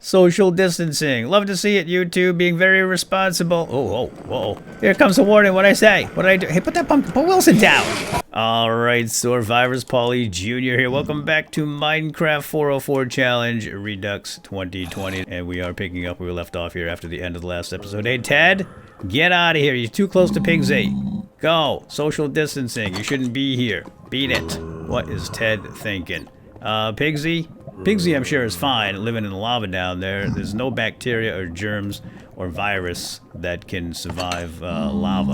social distancing. Love to see it, you two being very responsible. Oh, whoa. Here comes a warning. What'd I say? What did I do? Hey, put Wilson down. All right, Survivors Paulie Jr. here. Welcome back to Minecraft 404 Challenge Redux 2020. And we are picking up where we left off here after the end of the last episode. Hey, Ted, get out of here. You're too close to Pigsy. Go. Social distancing. You shouldn't be here. Beat it. What is Ted thinking? Pigsy? Pigsy, I'm sure, is fine living in the lava down there. There's no bacteria or germs or virus that can survive lava.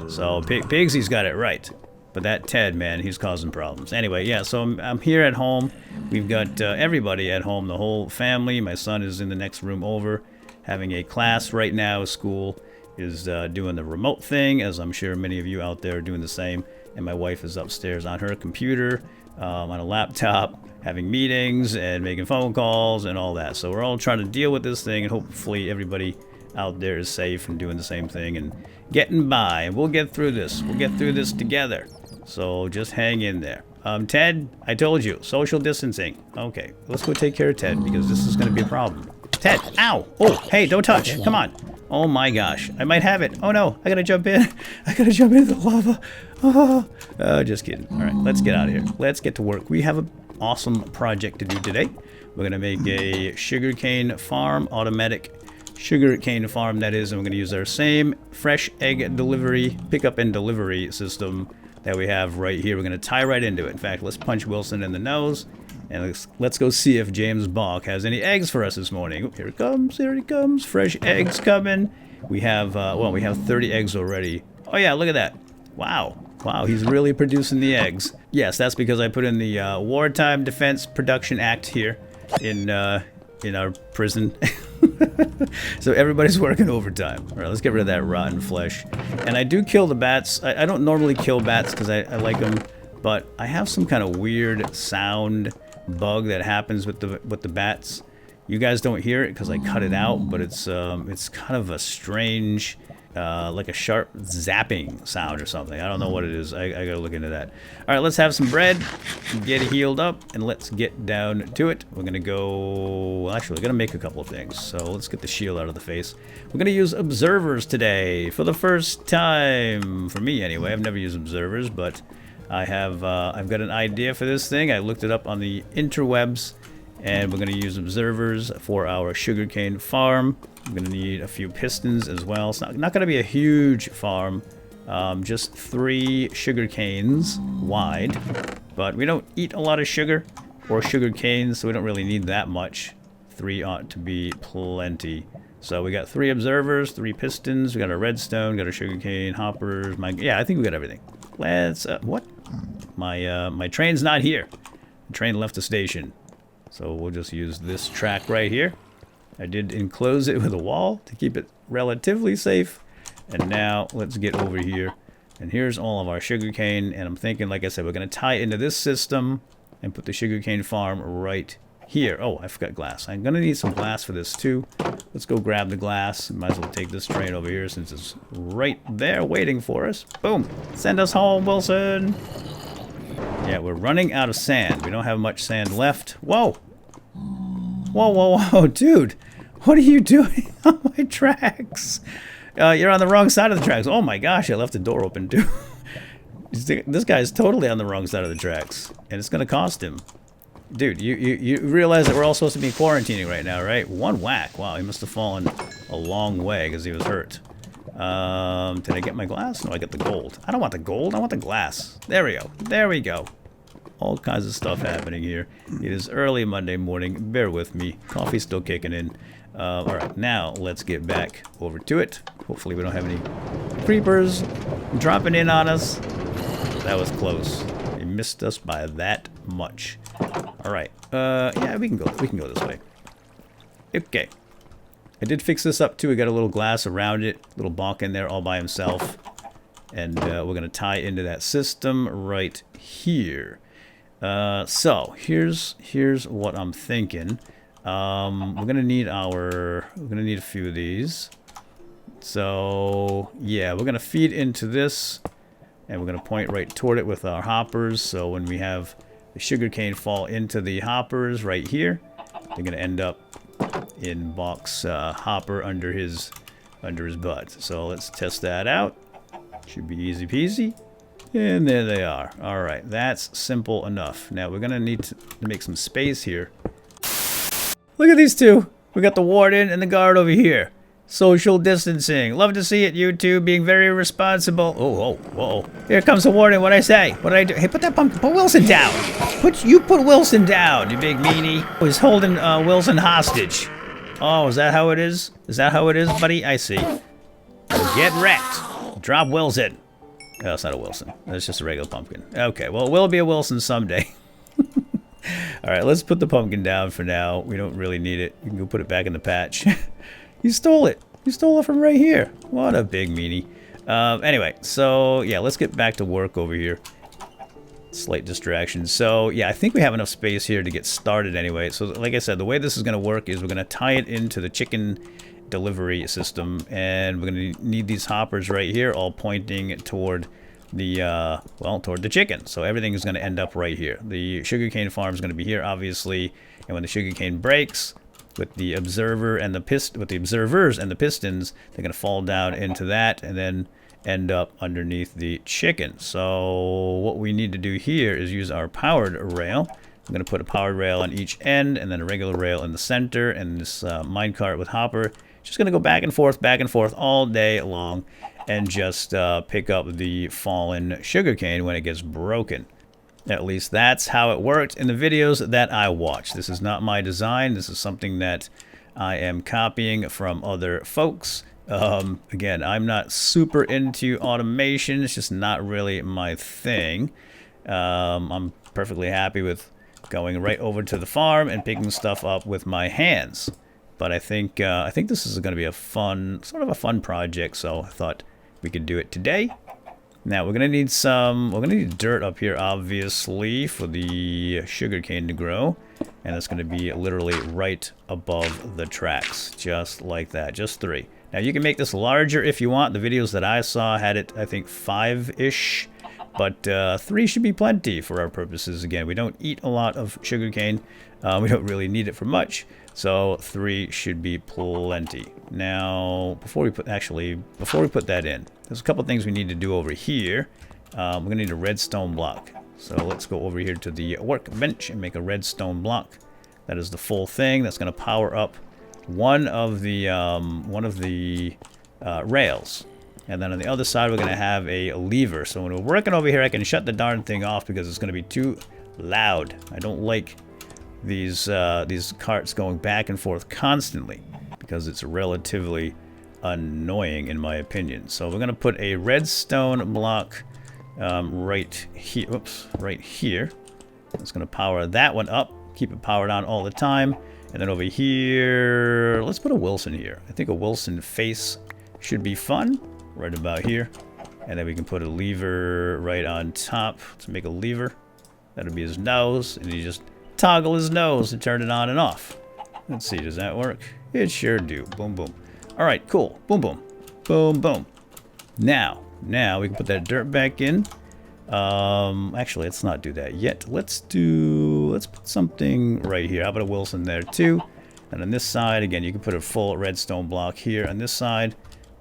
So Pigsy's got it right. But that Ted, man, he's causing problems. Anyway, yeah, so I'm here at home. We've got everybody at home, the whole family. My son is in the next room over having a class right now. School is doing the remote thing, as I'm sure many of you out there are doing the same. And my wife is upstairs on her computer, on a laptop, having meetings and making phone calls and all that. So we're all trying to deal with this thing, and hopefully everybody out there is safe and doing the same thing and getting by. And we'll get through this. We'll get through this together. So just hang in there. Ted, I told you, social distancing. Okay, let's go take care of Ted, because this is going to be a problem. Ted, ow! Oh, hey, don't touch. Come on. Oh my gosh, I might have it. Oh no, I gotta jump in. I gotta jump into the lava. Oh, just kidding. All right, let's get out of here. Let's get to work. We have an awesome project to do today. We're gonna make a sugarcane farm, automatic sugarcane farm that is, and we're gonna use our same fresh egg delivery, pickup and delivery system that we have right here. We're gonna tie right into it. In fact, let's punch Wilson in the nose. And let's go see if James Balk has any eggs for us this morning. Oh, here it comes, here he comes. Fresh eggs coming. We have, well, we have 30 eggs already. Oh yeah, look at that. Wow, he's really producing the eggs. Yes, that's because I put in the Wartime Defense Production Act here in our prison. So everybody's working overtime. All right, let's get rid of that rotten flesh. And I do kill the bats. I don't normally kill bats because I like them, but I have some kind of weird sound bug that happens with the bats. You guys don't hear it because I cut it out, but it's kind of a strange, like a sharp zapping sound or something. I don't know what it is. I gotta look into that. All right, let's have some bread, get healed up, and let's get down to it. We're gonna go. Well, actually, we're gonna make a couple of things. So let's get the shield out of the face. We're gonna use observers today for the first time for me, anyway. I've never used observers, but I have, I've got an idea for this thing. I looked it up on the interwebs, and we're going to use observers for our sugarcane farm. I'm going to need a few pistons as well. It's not going to be a huge farm, just 3 sugar canes wide, but we don't eat a lot of sugar or sugar canes, so we don't really need that much. 3 ought to be plenty. So we got 3 observers, 3 pistons, we got a redstone, got a sugarcane, hoppers, yeah, I think we got everything. Let's, what? My train's not here. The train left the station. So we'll just use this track right here. I did enclose it with a wall to keep it relatively safe. And now let's get over here. And here's all of our sugarcane. And I'm thinking, like I said, we're going to tie into this system and put the sugarcane farm right here. Oh, I forgot glass. I'm going to need some glass for this too. Let's go grab the glass. Might as well take this train over here since it's right there waiting for us. Boom. Send us home, Wilson. Yeah, we're running out of sand. We don't have much sand left. Whoa. Whoa, dude. What are you doing on my tracks? You're on the wrong side of the tracks. Oh my gosh, I left the door open too. This guy's totally on the wrong side of the tracks. And it's going to cost him. Dude, you realize that we're all supposed to be quarantining right now, right? One whack. Wow, he must have fallen a long way because he was hurt. Did I get my glass? No, I got the gold. I don't want the gold. I want the glass. There we go. There we go. All kinds of stuff happening here. It is early Monday morning. Bear with me. Coffee's still kicking in. All right, now let's get back over to it. Hopefully we don't have any creepers dropping in on us. That was close. They missed us by that much. All right. Yeah, we can go this way. Okay. I did fix this up too. We got a little glass around it, little bonk in there all by himself. And we're going to tie into that system right here. So here's what I'm thinking. We're going to need a few of these. So yeah, we're going to feed into this and we're going to point right toward it with our hoppers. So when we have the sugarcane fall into the hoppers right here, they're going to end up in-box hopper under his butt. So let's test that out. Should be easy peasy. And there they are. All right, that's simple enough. Now we're gonna need to make some space here. Look at these two. We got the warden and the guard over here. Social distancing. Love to see it, YouTube, being very responsible. Oh, whoa. Here comes the warden. What'd I say? What did I do? Hey, put Wilson down. Put Wilson down, you big meanie. He's holding Wilson hostage. Oh, is that how it is? Is that how it is, buddy? I see. Get wrecked. Drop Wilson. Oh, it's not a Wilson. That's just a regular pumpkin. Okay, well, it will be a Wilson someday. All right, let's put the pumpkin down for now. We don't really need it. You can go put it back in the patch. You stole it. You stole it from right here. What a big meanie. Anyway, so yeah, let's get back to work over here. Slight distraction. So yeah, I think we have enough space here to get started anyway. So like I said, the way this is going to work is we're going to tie it into the chicken delivery system, and we're going to need these hoppers right here all pointing toward the toward the chicken. So everything is going to end up right here. The sugarcane farm is going to be here, obviously, and when the sugarcane breaks, with the observers and the pistons, they're going to fall down into that and then end up underneath the chicken. So what we need to do here is use our powered rail. I'm going to put a powered rail on each end and then a regular rail in the center, and this minecart with hopper just going to go back and forth all day long and just pick up the fallen sugarcane when it gets broken. At least that's how it worked in the videos that I watched. This is not my design. This is something that I am copying from other folks. Again, I'm not super into automation. It's just not really my thing. I'm perfectly happy with going right over to the farm and picking stuff up with my hands. But I think this is going to be a fun, sort of a fun project. So I thought we could do it today. Now we're gonna need dirt up here, obviously, for the sugarcane to grow, and it's gonna be literally right above the tracks, just like that, just 3. Now you can make this larger if you want. The videos that I saw had it, I think, 5-ish, but 3 should be plenty for our purposes. Again, we don't eat a lot of sugarcane. We don't really need it for much, so 3 should be plenty. Now, before we put that in, there's a couple things we need to do over here. We're gonna need a redstone block. So let's go over here to the workbench and make a redstone block. That is the full thing. That's gonna power up one of the rails. And then on the other side, we're gonna have a lever. So when we're working over here, I can shut the darn thing off because it's gonna be too loud. I don't like these carts going back and forth constantly because it's relatively annoying in my opinion. So we're gonna put a redstone block right here. Oops, right here. It's gonna power that one up. Keep it powered on all the time. And then over here, let's put a Wilson here. I think a Wilson face should be fun, right about here. And then we can put a lever right on top to make a lever. That'll be his nose, and you just toggle his nose to turn it on and off. Let's see, does that work? It sure do. Boom, boom. All right, cool. Boom, boom. Boom, boom. Now we can put that dirt back in. Actually, let's not do that yet. Let's put something right here. How about a Wilson there too? And on this side, again, you can put a full redstone block here on this side.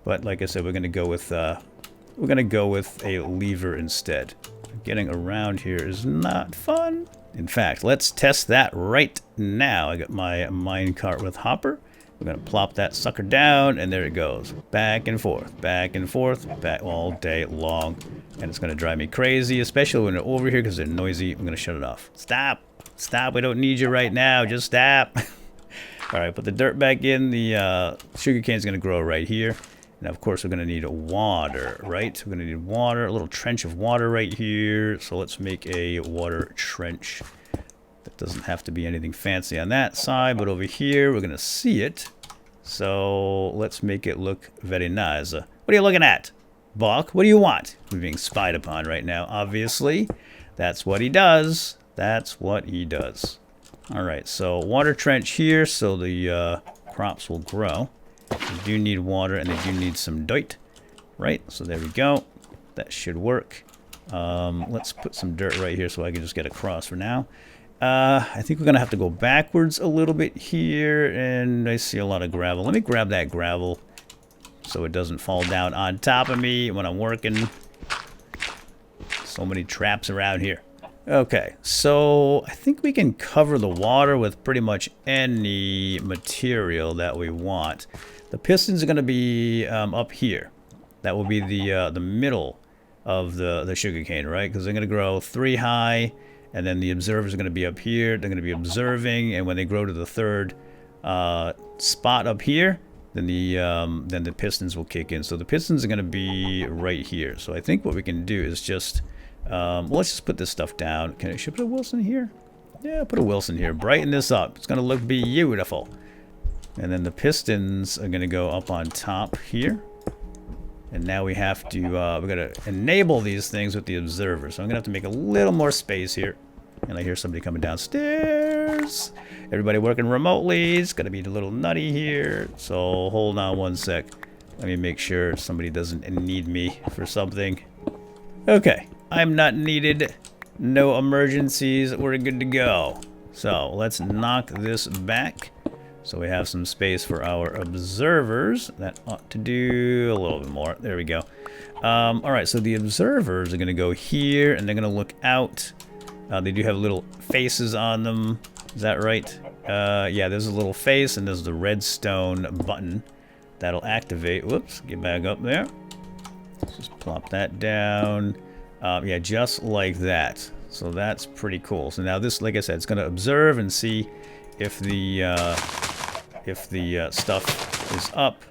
But like I said, we're gonna go with a lever instead. Getting around here is not fun. In fact, let's test that right now. I got my minecart with hopper. We're gonna plop that sucker down, and there it goes. Back and forth, back all day long. And it's gonna drive me crazy, especially when they're over here because they're noisy. I'm gonna shut it off. Stop! Stop, we don't need you right now, just stop. Alright, put the dirt back in. The sugarcane's gonna grow right here. And of course we're gonna need water, right? We're gonna need water, a little trench of water right here. So let's make a water trench. That doesn't have to be anything fancy on that side, but over here we're gonna see it. So let's make it look very nice. What are you looking at, Buck? What do you want? We're being spied upon right now, obviously. That's what he does. That's what he does. Alright, so water trench here so the crops will grow. They do need water and they do need some dirt, right? So there we go. That should work. Let's put some dirt right here so I can just get across for now. I think we're going to have to go backwards a little bit here, and I see a lot of gravel. Let me grab that gravel so it doesn't fall down on top of me when I'm working. So many traps around here. Okay, so I think we can cover the water with pretty much any material that we want. The pistons are going to be up here. That will be the middle of the sugarcane, right? Because they're going to grow 3 high, and then the observers are going to be up here. They're going to be observing, and when they grow to the 3rd spot up here, then the pistons will kick in. So the pistons are going to be right here. So I think what we can do is just well, let's just put this stuff down. Should I put a Wilson here? Yeah, put a Wilson here. Brighten this up. It's going to look beautiful. And then the pistons are going to go up on top here. And now we have to, we're going to enable these things with the observer. So I'm going to have to make a little more space here. And I hear somebody coming downstairs. Everybody working remotely. It's going to be a little nutty here. So hold on one sec. Let me make sure somebody doesn't need me for something. Okay. I'm not needed. No emergencies. We're good to go. So let's knock this back so we have some space for our observers. That ought to do a little bit more. There we go. All right, so the observers are going to go here, and they're going to look out. They do have little faces on them. Is that right? Yeah, there's a little face, and there's the redstone button that'll activate. Whoops, get back up there. Let's just plop that down. Yeah, just like that. So that's pretty cool. So now this, like I said, it's going to observe and see if the stuff is up.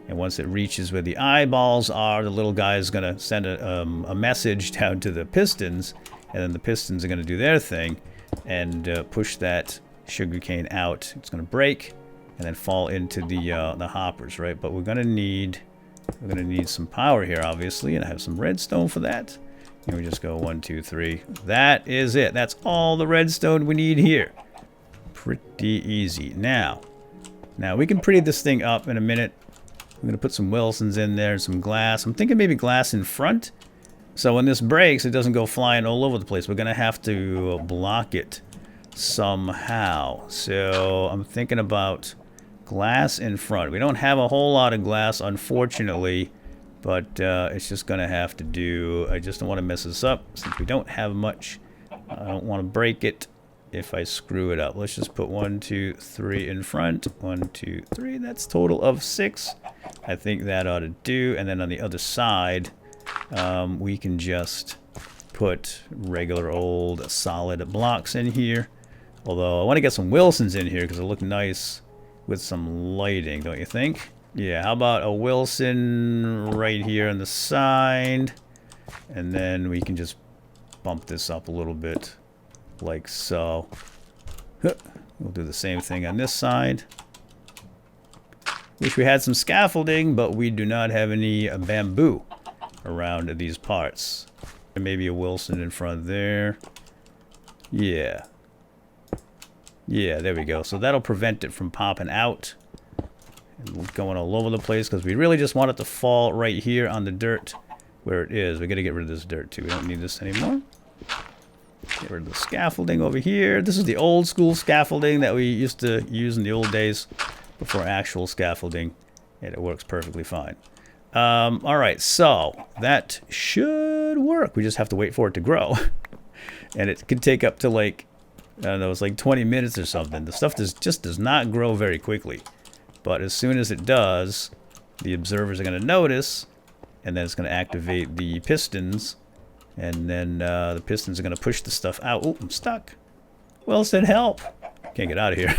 And once it reaches where the eyeballs are, the little guy is going to send a message down to the pistons. And then the pistons are going to do their thing and push that sugarcane out. It's going to break and then fall into the hoppers, right? But we're going to need some power here, obviously, and I have some redstone for that. And we just go 1, 2, 3. That is it. That's all the redstone we need here. Pretty easy. Now we can pretty this thing up in a minute. I'm going to put some Wilsons in there and some glass. I'm thinking maybe glass in front. So when this breaks, it doesn't go flying all over the place. We're going to have to block it somehow. So I'm thinking about glass in front. We don't have a whole lot of glass, unfortunately. But it's just going to have to do. I just don't want to mess this up since we don't have much. I don't want to break it if I screw it up. Let's just put 1, 2, 3 in front. 1, 2, 3. That's total of 6. I think that ought to do. And then on the other side, we can just put regular old solid blocks in here. Although I want to get some Wilsons in here because they look nice with some lighting, don't you think? Yeah, how about a Wilson right here on the side? And then we can just bump this up a little bit, like so. We'll do the same thing on this side. Wish we had some scaffolding, but we do not have any bamboo around these parts. And maybe a Wilson in front there. Yeah. Yeah, there we go. So that'll prevent it from popping out. Going all over the place because we really just want it to fall right here on the dirt where it is. We got to get rid of this dirt too. We don't need this anymore. Get rid of the scaffolding over here. This is the old school scaffolding that we used to use in the old days before actual scaffolding, and it works perfectly fine. All right, so that should work. We just have to wait for it to grow. And it could take up to like, I don't know, it's like 20 minutes or something. The stuff just does not grow very quickly. But as soon as it does, the observers are going to notice, and then it's going to activate the pistons, and then the pistons are going to push the stuff out. Oh, I'm stuck. Wilson, help. Can't get out of here.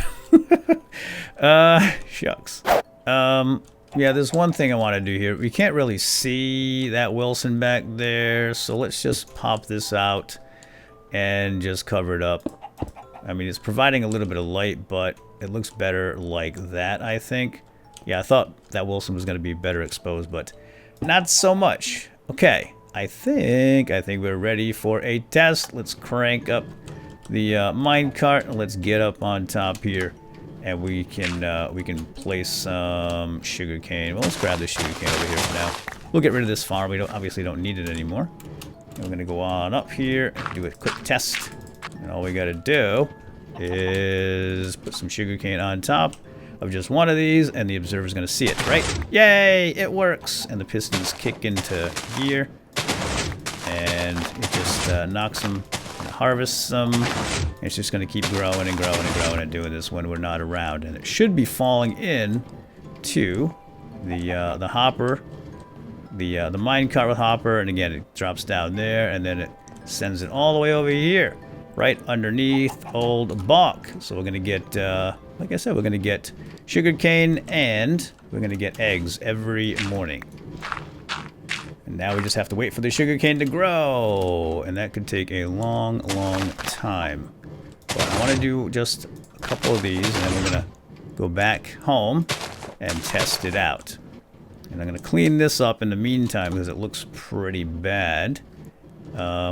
Shucks. Yeah, there's one thing I want to do here. We can't really see that Wilson back there, so let's just pop this out and just cover it up. I mean, it's providing a little bit of light, but it looks better like that, I think. Yeah, I thought that Wilson was going to be better exposed, but not so much. Okay, I think we're ready for a test. Let's crank up the minecart. Let's get up on top here, and we can place some sugarcane. Well, let's grab the sugarcane over here for now. We'll get rid of this farm. We obviously don't need it anymore. And we're going to go on up here and do a quick test. And all we gotta do is put some sugarcane on top of just one of these, and the observer's gonna see it, right? Yay! It works! And the pistons kick into gear, and it just knocks them, harvests them. It's just gonna keep growing and growing and growing and doing this when we're not around. And it should be falling in to the hopper, the minecart with hopper, and again it drops down there, and then it sends it all the way over here, right underneath old Bach. So we're gonna get, like I said, we're gonna get sugarcane and we're gonna get eggs every morning. And now we just have to wait for the sugarcane to grow, and that could take a long, long time. But I want to do just a couple of these, and then we're gonna go back home and test it out. And I'm gonna clean this up in the meantime because it looks pretty bad.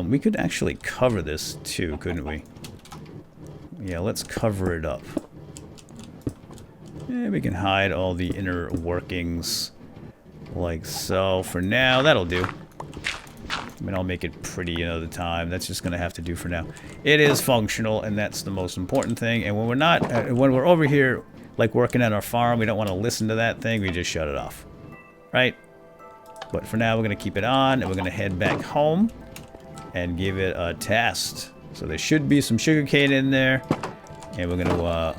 We could actually cover this too, couldn't we? Yeah, let's cover it up. Yeah, we can hide all the inner workings like so. For now, that'll do. I mean, I'll make it pretty another time. That's just gonna have to do for now. It is functional, and that's the most important thing. And when we're not, when we're over here, like working at our farm, we don't want to listen to that thing. We just shut it off, right? But for now, we're gonna keep it on, and we're gonna head back home and give it a test. So there should be some sugarcane in there, and we're gonna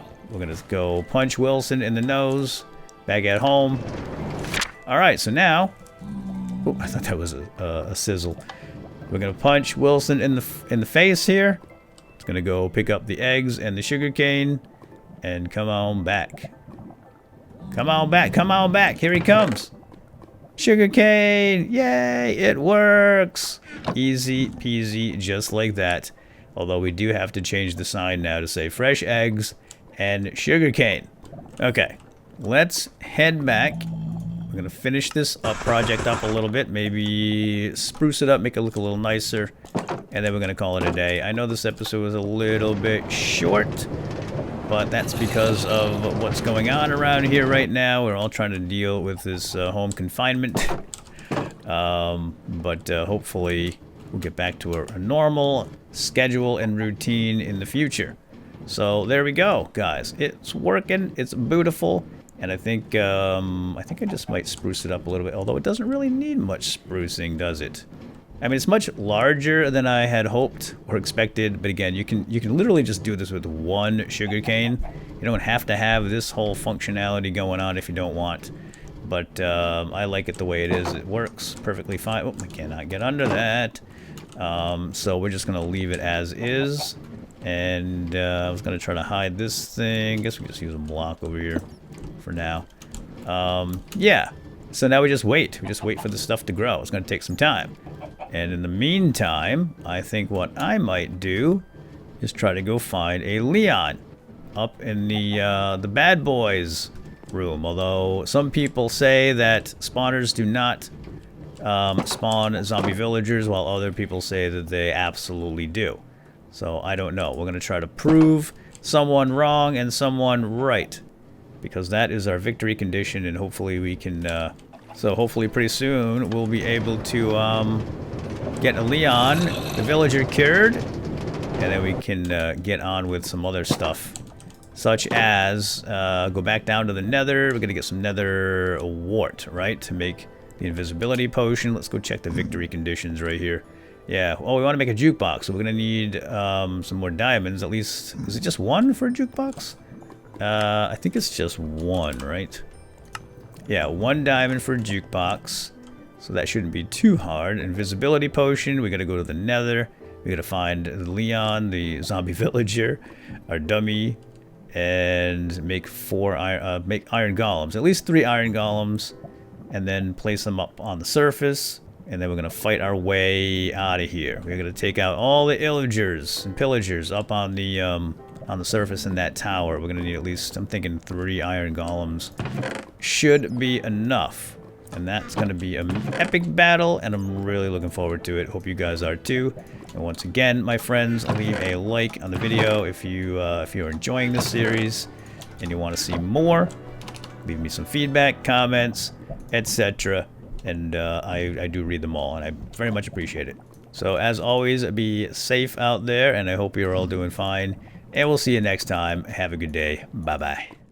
go punch Wilson in the nose back at home. All right, so now, oh, I thought that was a sizzle. We're gonna punch Wilson in the face here. It's gonna go pick up the eggs and the sugarcane, and come on back. Come on back! Come on back! Here he comes. Sugarcane! Yay! It works! Easy peasy, just like that. Although we do have to change the sign now to say fresh eggs and sugarcane. Okay, let's head back. We're gonna finish this project up a little bit, maybe spruce it up, make it look a little nicer, and then we're gonna call it a day. I know this episode was a little bit short, but that's because of what's going on around here right now. We're all trying to deal with this home confinement, but hopefully we'll get back to a normal schedule and routine in the future. So there we go, guys. It's working. It's beautiful. And I think I just might spruce it up a little bit, although it doesn't really need much sprucing, does it? I mean, it's much larger than I had hoped or expected, but again, you can literally just do this with one sugarcane. You don't have to have this whole functionality going on if you don't want. But I like it the way it is. It works perfectly fine. Oh, I cannot get under that. So we're just gonna leave it as is. And I was gonna try to hide this thing. I guess we just use a block over here for now. Yeah, so now we just wait for the stuff to grow. It's gonna take some time, and in the meantime, I think what I might do is try to go find a Leon up in the bad boys room. Although some people say that spawners do not spawn zombie villagers, while other people say that they absolutely do. So I don't know. We're gonna try to prove someone wrong and someone right, because that is our victory condition, and hopefully we can, so hopefully pretty soon we'll be able to get a Leon, the villager, cured, and then we can get on with some other stuff, such as go back down to the nether. We're gonna get some nether wart, right, to make the invisibility potion. Let's go check the victory conditions right here. Yeah, oh, we want to make a jukebox, so we're gonna need some more diamonds. At least, is it just one for a jukebox? I think it's just one, right? Yeah, 1 diamond for a jukebox. So that shouldn't be too hard. Invisibility potion, we gotta go to the nether. We gotta find Leon, the zombie villager, our dummy, and make make iron golems. At least 3 iron golems, and then place them up on the surface. And then we're gonna fight our way out of here. We're gonna take out all the illagers and pillagers up on the surface in that tower. We're gonna need at least, I'm thinking 3 iron golems should be enough. And that's gonna be an epic battle, and I'm really looking forward to it. Hope you guys are too. And once again, my friends, leave a like on the video if you're enjoying this series and you want to see more. Leave me some feedback, comments, etc. And I do read them all, and I very much appreciate it. So as always, be safe out there, and I hope you're all doing fine. And we'll see you next time. Have a good day. Bye-bye.